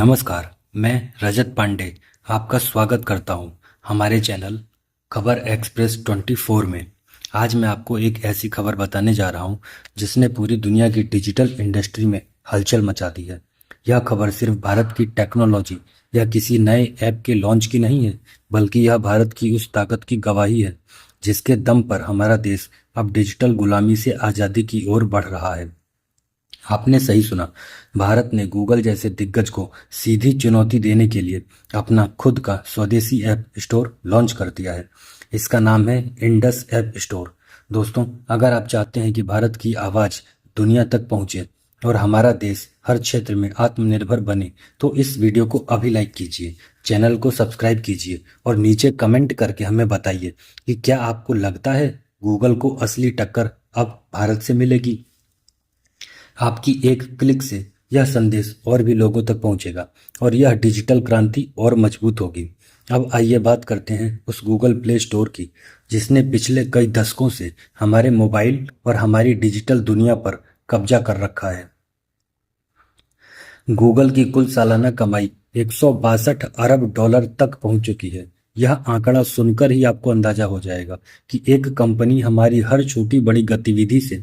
नमस्कार, मैं रजत पांडे आपका स्वागत करता हूं हमारे चैनल खबर एक्सप्रेस 24 में। आज मैं आपको एक ऐसी खबर बताने जा रहा हूं जिसने पूरी दुनिया की डिजिटल इंडस्ट्री में हलचल मचा दी है। यह खबर सिर्फ भारत की टेक्नोलॉजी या किसी नए ऐप के लॉन्च की नहीं है, बल्कि यह भारत की उस ताकत की गवाही है जिसके दम पर हमारा देश अब डिजिटल गुलामी से आज़ादी की ओर बढ़ रहा है। आपने सही सुना, भारत ने गूगल जैसे दिग्गज को सीधी चुनौती देने के लिए अपना खुद का स्वदेशी ऐप स्टोर लॉन्च कर दिया है। इसका नाम है इंडस ऐप स्टोर। दोस्तों, अगर आप चाहते हैं कि भारत की आवाज़ दुनिया तक पहुंचे और हमारा देश हर क्षेत्र में आत्मनिर्भर बने, तो इस वीडियो को अभी लाइक कीजिए, चैनल को सब्सक्राइब कीजिए और नीचे कमेंट करके हमें बताइए कि क्या आपको लगता है गूगल को असली टक्कर अब भारत से मिलेगी। आपकी एक क्लिक से यह संदेश और भी लोगों तक पहुंचेगा और यह डिजिटल क्रांति और मजबूत होगी। अब आइए बात करते हैं उस गूगल प्ले स्टोर की जिसने पिछले कई दशकों से हमारे मोबाइल और हमारी डिजिटल दुनिया पर कब्जा कर रखा है। गूगल की कुल सालाना कमाई 162 अरब डॉलर तक पहुंच चुकी है। यह आंकड़ा सुनकर ही आपको अंदाजा हो जाएगा कि एक कंपनी हमारी हर छोटी बड़ी गतिविधि से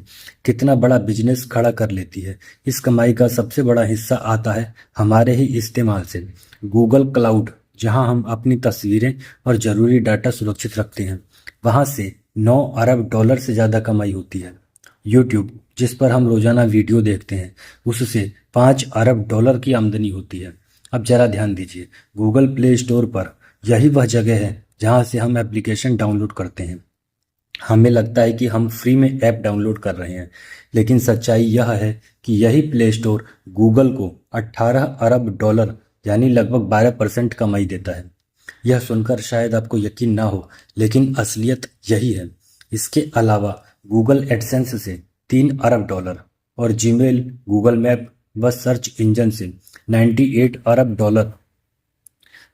कितना बड़ा बिजनेस खड़ा कर लेती है। इस कमाई का सबसे बड़ा हिस्सा आता है हमारे ही इस्तेमाल से। गूगल क्लाउड, जहां हम अपनी तस्वीरें और ज़रूरी डाटा सुरक्षित रखते हैं, वहां से 9 अरब डॉलर से ज़्यादा कमाई होती है। यूट्यूब, जिस पर हम रोजाना वीडियो देखते हैं, उससे 5 अरब डॉलर की आमदनी होती है। अब जरा ध्यान दीजिए, गूगल प्ले स्टोर पर यही वह जगह है जहां से हम एप्लीकेशन डाउनलोड करते हैं। हमें लगता है कि हम फ्री में ऐप डाउनलोड कर रहे हैं, लेकिन सच्चाई यह है कि यही प्ले स्टोर गूगल को 18 अरब डॉलर यानी लगभग 12% कमाई देता है। यह सुनकर शायद आपको यकीन ना हो, लेकिन असलियत यही है। इसके अलावा गूगल एडसेंस से 3 अरब डॉलर और जीमेल, गूगल मैप व सर्च इंजन से 98 अरब डॉलर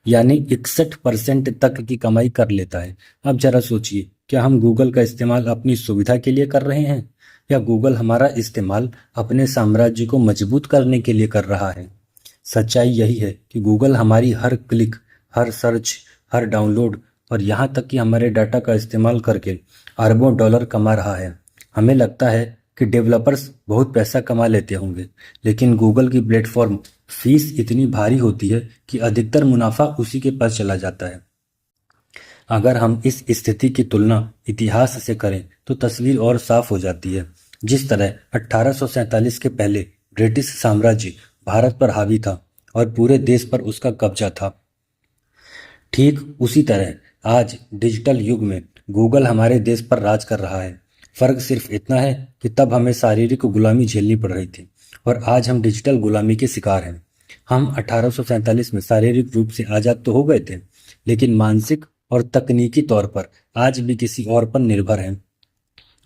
यानी 61% तक की कमाई कर लेता है। अब जरा सोचिए, क्या हम गूगल का इस्तेमाल अपनी सुविधा के लिए कर रहे हैं या गूगल हमारा इस्तेमाल अपने साम्राज्य को मजबूत करने के लिए कर रहा है। सच्चाई यही है कि गूगल हमारी हर क्लिक, हर सर्च, हर डाउनलोड और यहाँ तक कि हमारे डाटा का इस्तेमाल करके अरबों डॉलर कमा रहा है। हमें लगता है कि डेवलपर्स बहुत पैसा कमा लेते होंगे, लेकिन गूगल की प्लेटफॉर्म फीस इतनी भारी होती है कि अधिकतर मुनाफा उसी के पास चला जाता है। अगर हम इस स्थिति की तुलना इतिहास से करें तो तस्वीर और साफ हो जाती है। जिस तरह 1847 के पहले ब्रिटिश साम्राज्य भारत पर हावी था और पूरे देश पर उसका कब्जा था, ठीक उसी तरह आज डिजिटल युग में गूगल हमारे देश पर राज कर रहा है। फर्क सिर्फ इतना है कि तब हमें शारीरिक गुलामी झेलनी पड़ रही थी और आज हम डिजिटल गुलामी के शिकार हैं। हम 1847 में शारीरिक रूप से आज़ाद तो हो गए थे, लेकिन मानसिक और तकनीकी तौर पर आज भी किसी और पर निर्भर हैं।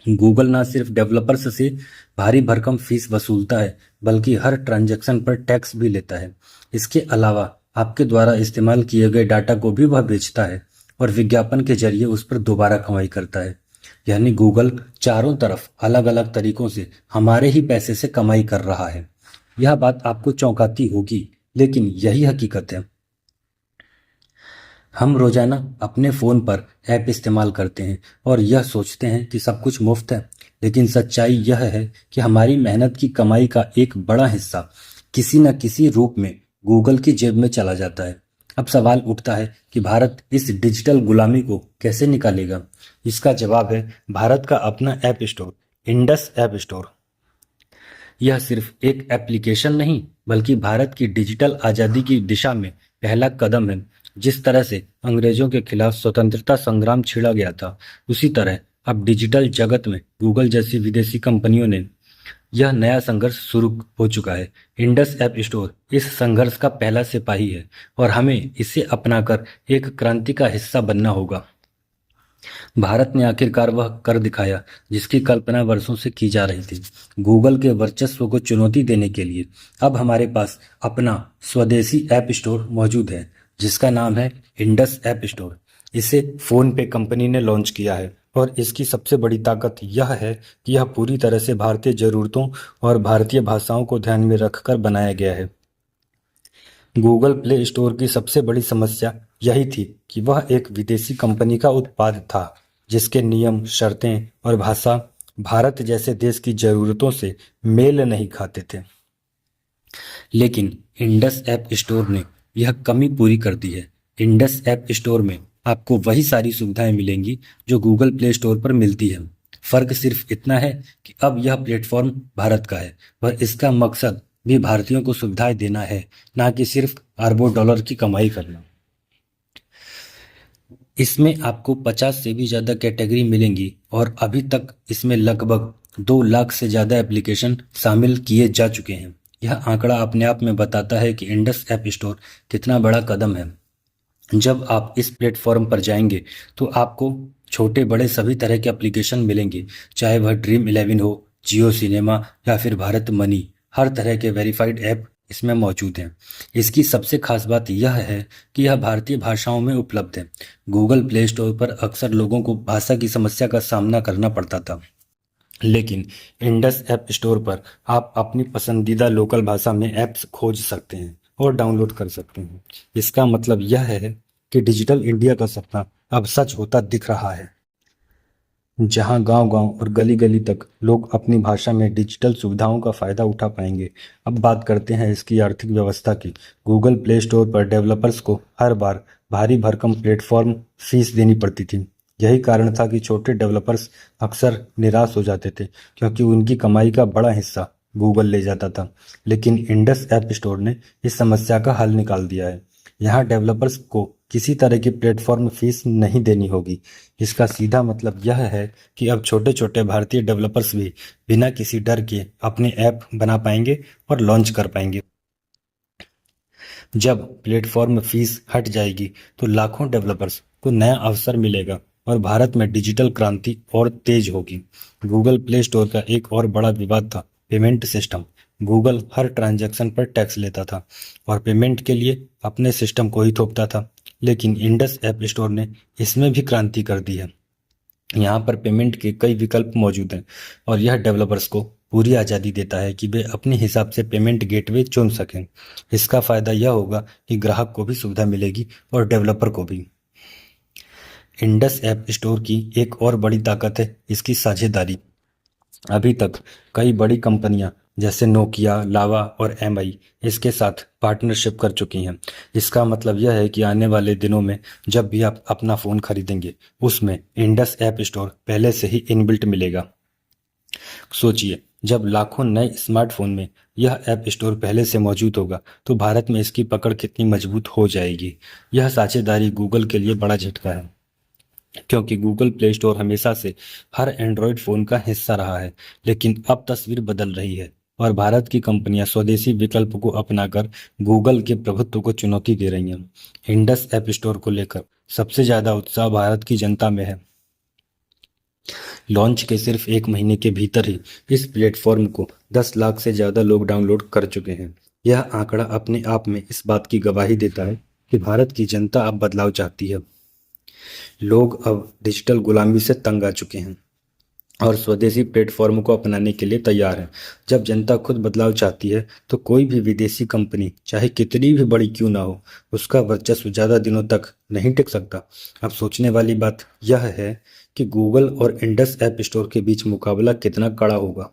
गूगल ना सिर्फ डेवलपर्स से भारी भरकम फीस वसूलता है, बल्कि हर ट्रांजैक्शन पर टैक्स भी लेता है। इसके अलावा आपके द्वारा इस्तेमाल किए गए डाटा को भी वह बेचता है और विज्ञापन के जरिए उस पर दोबारा कमाई करता है। यानी गूगल चारों तरफ अलग अलग तरीकों से हमारे ही पैसे से कमाई कर रहा है। यह बात आपको चौंकाती होगी, लेकिन यही हकीकत है। हम रोजाना अपने फ़ोन पर ऐप इस्तेमाल करते हैं और यह सोचते हैं कि सब कुछ मुफ्त है, लेकिन सच्चाई यह है कि हमारी मेहनत की कमाई का एक बड़ा हिस्सा किसी न किसी रूप में गूगल की जेब में चला जाता है। अब सवाल उठता है कि भारत इस डिजिटल गुलामी को कैसे निकालेगा। इसका जवाब है भारत का अपना app store, Indus app store. यह सिर्फ एक एप्लीकेशन नहीं, बल्कि भारत की डिजिटल आज़ादी की दिशा में पहला कदम है। जिस तरह से अंग्रेजों के खिलाफ स्वतंत्रता संग्राम छिड़ा गया था, उसी तरह अब डिजिटल जगत में गूगल जैसी विदेशी कंपनियों ने यह नया संघर्ष शुरू हो चुका है। इंडस ऐप स्टोर इस संघर्ष का पहला सिपाही है और हमें इसे अपनाकर एक क्रांति का हिस्सा बनना होगा। भारत ने आखिरकार वह कर दिखाया जिसकी कल्पना वर्षों से की जा रही थी। गूगल के वर्चस्व को चुनौती देने के लिए अब हमारे पास अपना स्वदेशी ऐप स्टोर मौजूद है, जिसका नाम है इंडस ऐप स्टोर। इसे फोन पे कंपनी ने लॉन्च किया है और इसकी सबसे बड़ी ताकत यह है कि यह पूरी तरह से भारतीय ज़रूरतों और भारतीय भाषाओं को ध्यान में रखकर बनाया गया है। गूगल प्ले स्टोर की सबसे बड़ी समस्या यही थी कि वह एक विदेशी कंपनी का उत्पाद था, जिसके नियम, शर्तें और भाषा भारत जैसे देश की ज़रूरतों से मेल नहीं खाते थे। लेकिन इंडस ऐप स्टोर ने यह कमी पूरी कर दी है। इंडस ऐप स्टोर में आपको वही सारी सुविधाएं मिलेंगी जो गूगल प्ले स्टोर पर मिलती है। फर्क सिर्फ इतना है कि अब यह प्लेटफॉर्म भारत का है और इसका मकसद भी भारतीयों को सुविधाएं देना है, ना कि सिर्फ अरबों डॉलर की कमाई करना। इसमें आपको 50 से भी ज़्यादा कैटेगरी मिलेंगी और अभी तक इसमें लगभग 2 लाख से ज़्यादा एप्लीकेशन शामिल किए जा चुके हैं। यह आंकड़ा अपने आप में बताता है कि इंडस ऐप स्टोर कितना बड़ा कदम है। जब आप इस प्लेटफॉर्म पर जाएंगे तो आपको छोटे बड़े सभी तरह के एप्लीकेशन मिलेंगे, चाहे वह ड्रीम 11 हो, जियो सिनेमा या फिर भारत मनी। हर तरह के वेरीफाइड ऐप इसमें मौजूद हैं। इसकी सबसे खास बात यह है कि यह भारतीय भाषाओं में उपलब्ध है। गूगल प्ले स्टोर पर अक्सर लोगों को भाषा की समस्या का सामना करना पड़ता था, लेकिन इंडस ऐप स्टोर पर आप अपनी पसंदीदा लोकल भाषा में ऐप्स खोज सकते हैं और डाउनलोड कर सकते हैं। इसका मतलब यह है कि डिजिटल इंडिया का सपना अब सच होता दिख रहा है, जहां गांव-गांव और गली-गली तक लोग अपनी भाषा में डिजिटल सुविधाओं का फायदा उठा पाएंगे। अब बात करते हैं इसकी आर्थिक व्यवस्था की। गूगल प्ले स्टोर पर डेवलपर्स को हर बार भारी भरकम प्लेटफॉर्म फीस देनी पड़ती थी। यही कारण था कि छोटे डेवलपर्स अक्सर निराश हो जाते थे, क्योंकि उनकी कमाई का बड़ा हिस्सा गूगल ले जाता था। लेकिन इंडस ऐप स्टोर ने इस समस्या का हल निकाल दिया है। यहाँ डेवलपर्स को किसी तरह की प्लेटफॉर्म फीस नहीं देनी होगी। इसका सीधा मतलब यह है कि अब छोटे छोटे भारतीय डेवलपर्स भी बिना किसी डर के अपने ऐप बना पाएंगे और लॉन्च कर पाएंगे। जब प्लेटफॉर्म फीस हट जाएगी तो लाखों डेवलपर्स को नया अवसर मिलेगा और भारत में डिजिटल क्रांति और तेज होगी। गूगल प्ले स्टोर का एक और बड़ा विवाद था पेमेंट सिस्टम। गूगल हर ट्रांजैक्शन पर टैक्स लेता था और पेमेंट के लिए अपने सिस्टम को ही थोपता था। लेकिन इंडस ऐप स्टोर ने इसमें भी क्रांति कर दी है। यहाँ पर पेमेंट के कई विकल्प मौजूद हैं और यह डेवलपर्स को पूरी आज़ादी देता है कि वे अपने हिसाब से पेमेंट गेटवे चुन सकें। इसका फायदा यह होगा कि ग्राहक को भी सुविधा मिलेगी और डेवलपर को भी। इंडस ऐप स्टोर की एक और बड़ी ताकत है इसकी साझेदारी। अभी तक कई बड़ी कंपनियां जैसे नोकिया, लावा और एमआई इसके साथ पार्टनरशिप कर चुकी हैं। इसका मतलब यह है कि आने वाले दिनों में जब भी आप अपना फ़ोन खरीदेंगे, उसमें इंडस ऐप स्टोर पहले से ही इनबिल्ट मिलेगा। सोचिए, जब लाखों नए स्मार्टफोन में यह ऐप स्टोर पहले से मौजूद होगा तो भारत में इसकी पकड़ कितनी मजबूत हो जाएगी। यह साझेदारी गूगल के लिए बड़ा झटका है, क्योंकि गूगल प्ले स्टोर हमेशा से हर एंड्रॉयड फ़ोन का हिस्सा रहा है। लेकिन अब तस्वीर बदल रही है और भारत की कंपनियां स्वदेशी विकल्प को अपनाकर गूगल के प्रभुत्व को चुनौती दे रही हैं। इंडस ऐप स्टोर को लेकर सबसे ज़्यादा उत्साह भारत की जनता में है। लॉन्च के सिर्फ 1 महीने के भीतर ही इस प्लेटफॉर्म को 10 लाख से ज़्यादा लोग डाउनलोड कर चुके हैं। यह आंकड़ा अपने आप में इस बात की गवाही देता है कि भारत की जनता अब बदलाव चाहती है। लोग अब डिजिटल गुलामी से तंग आ चुके हैं और स्वदेशी प्लेटफॉर्म को अपनाने के लिए तैयार हैं। जब जनता खुद बदलाव चाहती है तो कोई भी विदेशी कंपनी चाहे कितनी भी बड़ी क्यों ना हो, उसका वर्चस्व ज़्यादा दिनों तक नहीं टिक सकता। अब सोचने वाली बात यह है कि गूगल और इंडस ऐप स्टोर के बीच मुकाबला कितना कड़ा होगा।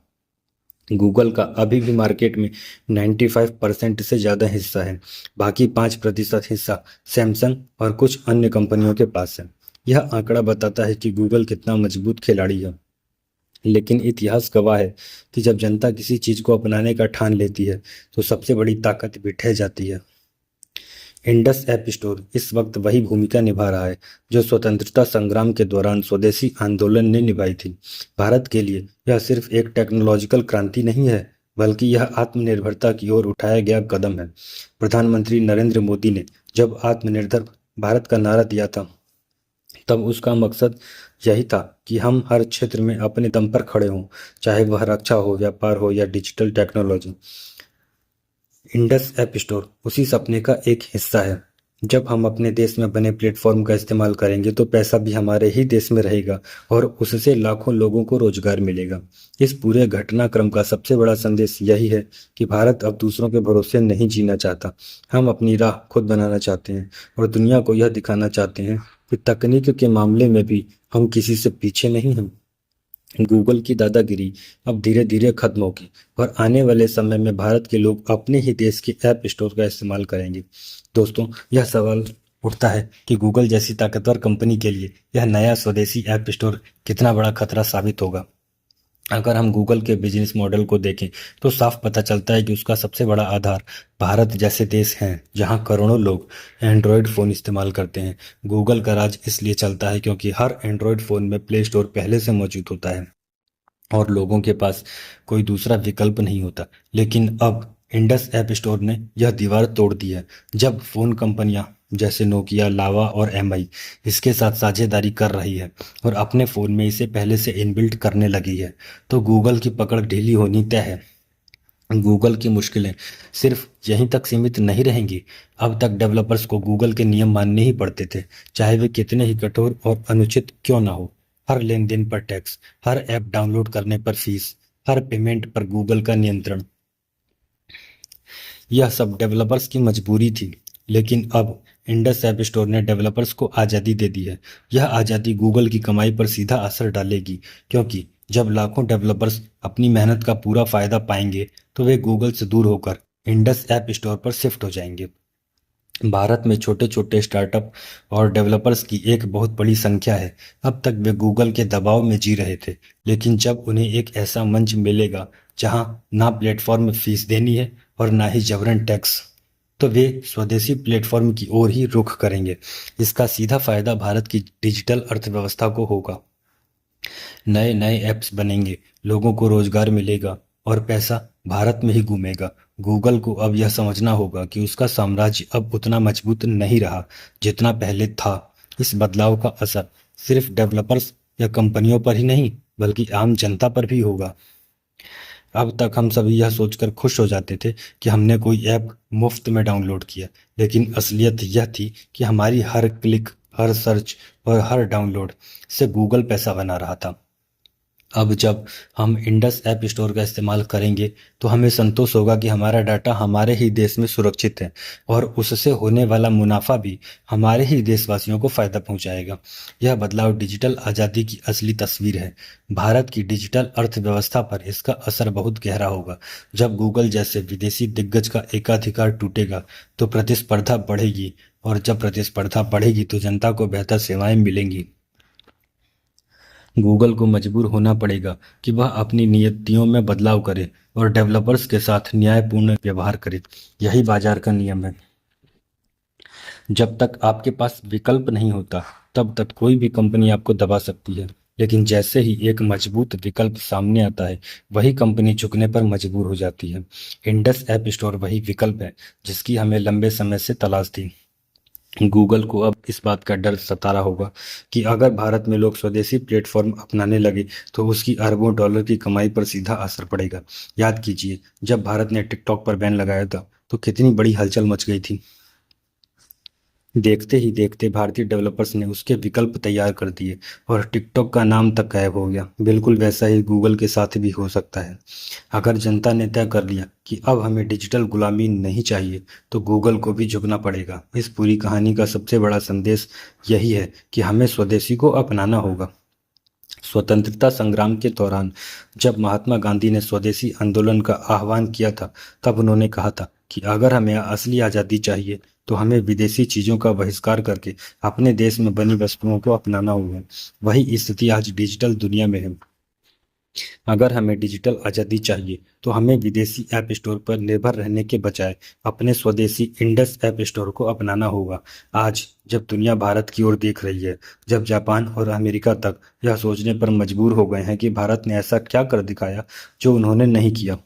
गूगल का अभी भी मार्केट में 95% से ज़्यादा हिस्सा है। बाकी 5% हिस्सा सैमसंग और कुछ अन्य कंपनियों के पास है। यह आंकड़ा बताता है कि गूगल कितना मजबूत खिलाड़ी है। लेकिन इतिहास गवाह है कि जब जनता किसी चीज़ को अपनाने का ठान लेती है तो सबसे बड़ी ताकत भी ढह जाती है। इंडस ऐप स्टोर इस वक्त वही भूमिका निभा रहा है जो स्वतंत्रता संग्राम के दौरान स्वदेशी आंदोलन ने निभाई थी। भारत के लिए यह सिर्फ एक टेक्नोलॉजिकल क्रांति नहीं है, बल्कि यह आत्मनिर्भरता की ओर उठाया गया कदम है। प्रधानमंत्री नरेंद्र मोदी ने जब आत्मनिर्भर भारत का नारा दिया था, तब उसका मकसद यही था कि हम हर क्षेत्र में अपने दम पर खड़े हों, चाहे वह रक्षा हो, व्यापार हो या digital technology. Indus app store उसी सपने का एक हिस्सा है। जब हम अपने देश में बने प्लेटफॉर्म का इस्तेमाल करेंगे तो पैसा भी हमारे ही देश में रहेगा और उससे लाखों लोगों को रोजगार मिलेगा। इस पूरे घटनाक्रम का सबसे बड़ा संदेश यही है कि भारत अब दूसरों के भरोसे नहीं जीना चाहता। हम अपनी राह खुद बनाना चाहते हैं और दुनिया को यह दिखाना चाहते हैं कि तकनीक के मामले में भी हम किसी से पीछे नहीं हैं। गूगल की दादागिरी अब धीरे धीरे खत्म होगी और आने वाले समय में भारत के लोग अपने ही देश के ऐप स्टोर का इस्तेमाल करेंगे। दोस्तों, यह सवाल उठता है कि गूगल जैसी ताकतवर कंपनी के लिए यह नया स्वदेशी ऐप स्टोर कितना बड़ा खतरा साबित होगा। अगर हम गूगल के बिजनेस मॉडल को देखें तो साफ पता चलता है कि उसका सबसे बड़ा आधार भारत जैसे देश हैं जहां करोड़ों लोग एंड्रॉयड फ़ोन इस्तेमाल करते हैं। गूगल का राज इसलिए चलता है क्योंकि हर एंड्रॉयड फ़ोन में प्ले स्टोर पहले से मौजूद होता है और लोगों के पास कोई दूसरा विकल्प नहीं होता। लेकिन अब इंडस ऐप स्टोर ने यह दीवार तोड़ दी है। जब फोन कंपनियां जैसे नोकिया, लावा और एमआई इसके साथ साझेदारी कर रही है और अपने फ़ोन में इसे पहले से इनबिल्ट करने लगी है, तो गूगल की पकड़ ढीली होनी तय है। गूगल की मुश्किलें सिर्फ यहीं तक सीमित नहीं रहेंगी। अब तक डेवलपर्स को गूगल के नियम मानने ही पड़ते थे, चाहे वे कितने ही कठोर और अनुचित क्यों ना हो। हर लेनदेन पर टैक्स, हर ऐप डाउनलोड करने पर फीस, हर पेमेंट पर गूगल का नियंत्रण, यह सब डेवलपर्स की मजबूरी थी। लेकिन अब इंडस ऐप स्टोर ने डेवलपर्स को आज़ादी दे दी है। यह आज़ादी गूगल की कमाई पर सीधा असर डालेगी, क्योंकि जब लाखों डेवलपर्स अपनी मेहनत का पूरा फायदा पाएंगे तो वे गूगल से दूर होकर इंडस ऐप स्टोर पर शिफ्ट हो जाएंगे। भारत में छोटे छोटे स्टार्टअप और डेवलपर्स की एक बहुत बड़ी संख्या है। अब तक वे गूगल के दबाव में जी रहे थे, लेकिन जब उन्हें एक ऐसा मंच मिलेगा जहां ना प्लेटफॉर्म फीस देनी है और ना ही जबरन टैक्स, तो वे स्वदेशी प्लेटफॉर्म की ओर ही रुख करेंगे। इसका सीधा फायदा भारत की डिजिटल अर्थव्यवस्था को होगा। नए नए ऐप्स बनेंगे, लोगों को रोजगार मिलेगा और पैसा भारत में ही घूमेगा। गूगल को अब यह समझना होगा कि उसका साम्राज्य अब उतना मजबूत नहीं रहा जितना पहले था। इस बदलाव का असर सिर्फ डेवलपर्स या कंपनियों पर ही नहीं बल्कि आम जनता पर भी होगा। अब तक हम सभी यह सोचकर खुश हो जाते थे कि हमने कोई ऐप मुफ्त में डाउनलोड किया, लेकिन असलियत यह थी कि हमारी हर क्लिक, हर सर्च और हर डाउनलोड से गूगल पैसा बना रहा था। अब जब हम इंडस ऐप स्टोर का इस्तेमाल करेंगे तो हमें संतोष होगा कि हमारा डाटा हमारे ही देश में सुरक्षित है और उससे होने वाला मुनाफा भी हमारे ही देशवासियों को फायदा पहुंचाएगा। यह बदलाव डिजिटल आज़ादी की असली तस्वीर है। भारत की डिजिटल अर्थव्यवस्था पर इसका असर बहुत गहरा होगा। जब गूगल जैसे विदेशी दिग्गज का एकाधिकार टूटेगा तो प्रतिस्पर्धा बढ़ेगी और जब प्रतिस्पर्धा बढ़ेगी तो जनता को बेहतर सेवाएं मिलेंगी। गूगल को मजबूर होना पड़ेगा कि वह अपनी नीतियों में बदलाव करे और डेवलपर्स के साथ न्यायपूर्ण व्यवहार करे। यही बाजार का नियम है। जब तक आपके पास विकल्प नहीं होता तब तक कोई भी कंपनी आपको दबा सकती है, लेकिन जैसे ही एक मजबूत विकल्प सामने आता है वही कंपनी झुकने पर मजबूर हो जाती है। इंडस ऐप स्टोर वही विकल्प है जिसकी हमें लंबे समय से तलाश थी। गूगल को अब इस बात का डर सता रहा होगा कि अगर भारत में लोग स्वदेशी प्लेटफॉर्म अपनाने लगे तो उसकी अरबों डॉलर की कमाई पर सीधा असर पड़ेगा। याद कीजिए, जब भारत ने टिकटॉक पर बैन लगाया था तो कितनी बड़ी हलचल मच गई थी। देखते ही देखते भारतीय डेवलपर्स ने उसके विकल्प तैयार कर दिए और टिकटॉक का नाम तक गायब हो गया। बिल्कुल वैसा ही गूगल के साथ भी हो सकता है। अगर जनता ने तय कर लिया कि अब हमें डिजिटल गुलामी नहीं चाहिए तो गूगल को भी झुकना पड़ेगा। इस पूरी कहानी का सबसे बड़ा संदेश यही है कि हमें स्वदेशी को अपनाना होगा। स्वतंत्रता संग्राम के दौरान जब महात्मा गांधी ने स्वदेशी आंदोलन का आह्वान किया था तब उन्होंने कहा था कि अगर हमें असली आज़ादी चाहिए तो हमें विदेशी चीज़ों का बहिष्कार करके अपने देश में बनी वस्तुओं को अपनाना होगा। वही स्थिति आज डिजिटल दुनिया में है। अगर हमें डिजिटल आज़ादी चाहिए तो हमें विदेशी ऐप स्टोर पर निर्भर रहने के बजाय अपने स्वदेशी इंडस ऐप स्टोर को अपनाना होगा। आज जब दुनिया भारत की ओर देख रही है, जब जापान और अमेरिका तक यह सोचने पर मजबूर हो गए हैं कि भारत ने ऐसा क्या कर दिखाया जो उन्होंने नहीं किया,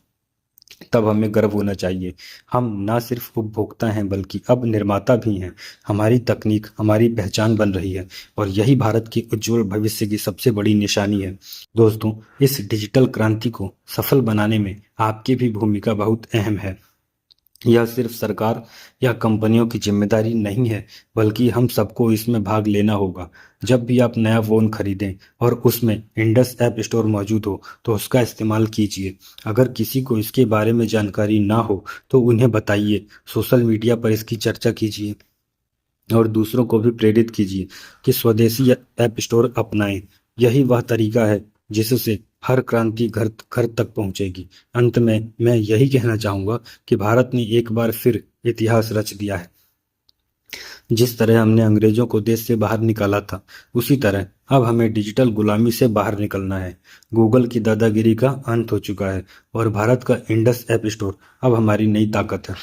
तब हमें गर्व होना चाहिए। हम ना सिर्फ उपभोक्ता हैं बल्कि अब निर्माता भी हैं। हमारी तकनीक हमारी पहचान बन रही है और यही भारत के उज्जवल भविष्य की सबसे बड़ी निशानी है। दोस्तों, इस डिजिटल क्रांति को सफल बनाने में आपकी भी भूमिका बहुत अहम है। यह सिर्फ सरकार या कंपनियों की जिम्मेदारी नहीं है, बल्कि हम सबको इसमें भाग लेना होगा। जब भी आप नया फ़ोन खरीदें और उसमें इंडस ऐप स्टोर मौजूद हो, तो उसका इस्तेमाल कीजिए। अगर किसी को इसके बारे में जानकारी ना हो, तो उन्हें बताइए, सोशल मीडिया पर इसकी चर्चा कीजिए और दूसरों को भी प्रेरित कीजिए कि स्वदेशी ऐप स्टोर अपनाएं। यही वह तरीका है जिससे हर क्रांति घर घर तक पहुंचेगी। अंत में मैं यही कहना चाहूंगा कि भारत ने एक बार फिर इतिहास रच दिया है। जिस तरह हमने अंग्रेजों को देश से बाहर निकाला था, उसी तरह अब हमें डिजिटल गुलामी से बाहर निकलना है। गूगल की दादागिरी का अंत हो चुका है और भारत का इंडस ऐप स्टोर अब हमारी नई ताकत है।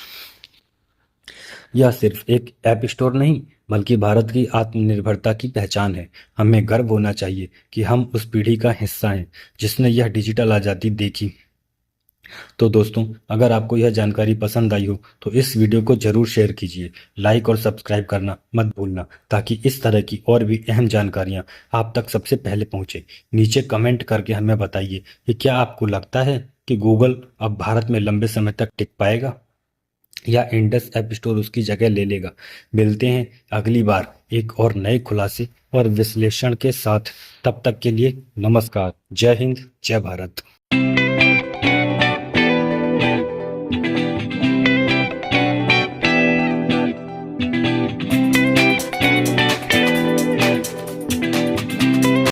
यह सिर्फ एक ऐप स्टोर नहीं, बल्कि भारत की आत्मनिर्भरता की पहचान है। हमें गर्व होना चाहिए कि हम उस पीढ़ी का हिस्सा हैं जिसने यह डिजिटल आज़ादी देखी। तो दोस्तों, अगर आपको यह जानकारी पसंद आई हो, तो इस वीडियो को जरूर शेयर कीजिए। लाइक और सब्सक्राइब करना मत भूलना, ताकि इस तरह की और भी अहम जानकारियां आप तक सबसे पहले पहुंचे। नीचे कमेंट करके हमें बताइए कि क्या आपको लगता है कि गूगल अब भारत में लंबे समय तक टिक पाएगा, या इंडस ऐप स्टोर उसकी जगह ले लेगा। मिलते हैं अगली बार एक और नए खुलासे और विश्लेषण के साथ। तब तक के लिए नमस्कार। जय हिंद, जय भारत।